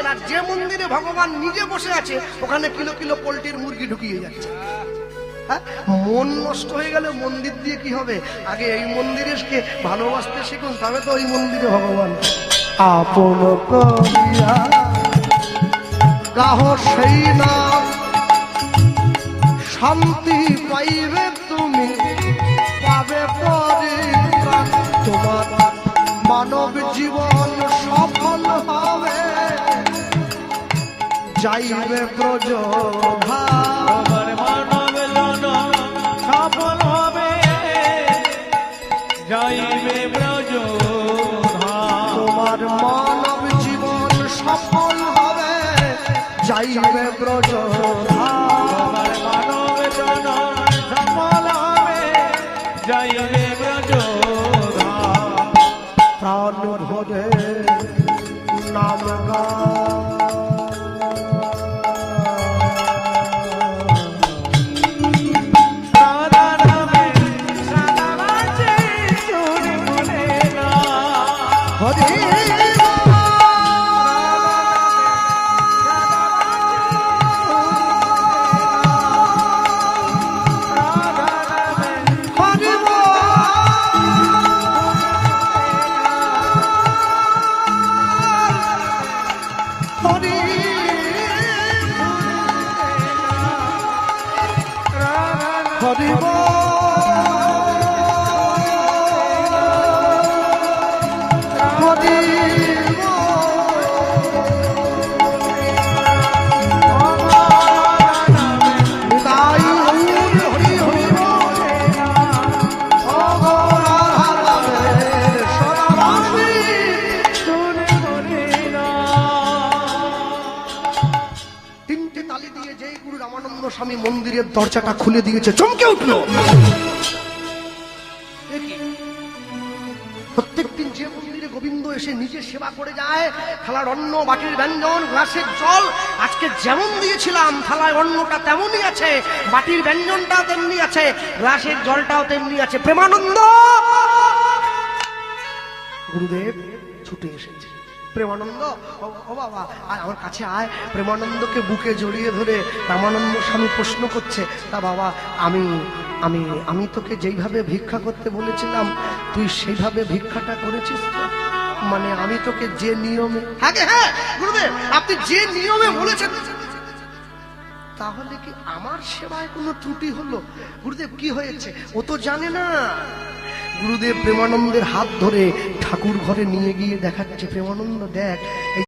পাচ্ছেন, আর যে মন্দিরে ভগবান নিজে বসে আছে ওখানে কিলো কিলো পোল্ট্রির মুরগি ঢুকিয়ে যাচ্ছে। হ্যাঁ, মন নষ্ট হয়ে গেলে মন্দির দিয়ে কি হবে? আগে এই মন্দিরকে ভালোবাসতে শিখুন, তবে তো ওই মন্দিরে ভগবান আপন করিয়া গাহ সেই নাম, শান্তি পাইবে তুমি, পাবে পরিত্রাণ। তোমার মানব জীবন সফল হবে, যাইবে ব্রজধাম। সফল হবে, যাইবে ব্রজধাম। তোমার মানব জীবন সফল হবে, যাইবে ব্রজধাম। তোমার মানব জীবন সফল হবে, যাইবে ব্রজধাম। প্রাণ ভরে নাম স্বামী মন্দিরের দরজাটা খুলে দিয়েছে, চমকে উঠল। প্রত্যেকদিন যে মন্দিরে গোবিন্দ এসে নিজে সেবা করে যায়, থালার অন্ন, বাটির ব্যঞ্জন, গ্লাসের জল আজকে যেমন দিয়েছিলাম থালায় অন্নটা তেমনই আছে, বাটির ব্যঞ্জনটাও তেমনি আছে, গ্লাসের জলটাও তেমনি আছে। প্রেমানন্দ গুরুদেব ছুটে এসেছে। প্রেমানন্দ, ও বাবা আর আমার কাছে আয়। প্রেমানন্দকে বুকে জড়িয়ে ধরে রামানন্দ স্বামী প্রশ্ন করছে, তা বাবা আমি আমি আমি তোকে যেইভাবে ভিক্ষা করতে বলেছিলাম তুই সেইভাবে ভিক্ষাটা করেছিস তো? মানে আমি তোকে যে নিয়মে, হ্যাঁ গুরুদেব আপনি যে নিয়মে বলেছেন, তাহলে কি আমার সেবায় কোনো ত্রুটি হলো? গুরুদেব কি হয়েছে? ও তো জানে না। গুরুদেব প্রেমানন্দের হাত ধরে ঠাকুর ঘরে নিয়ে গিয়ে দেখাচ্ছে, প্রেমানন্দ দেখ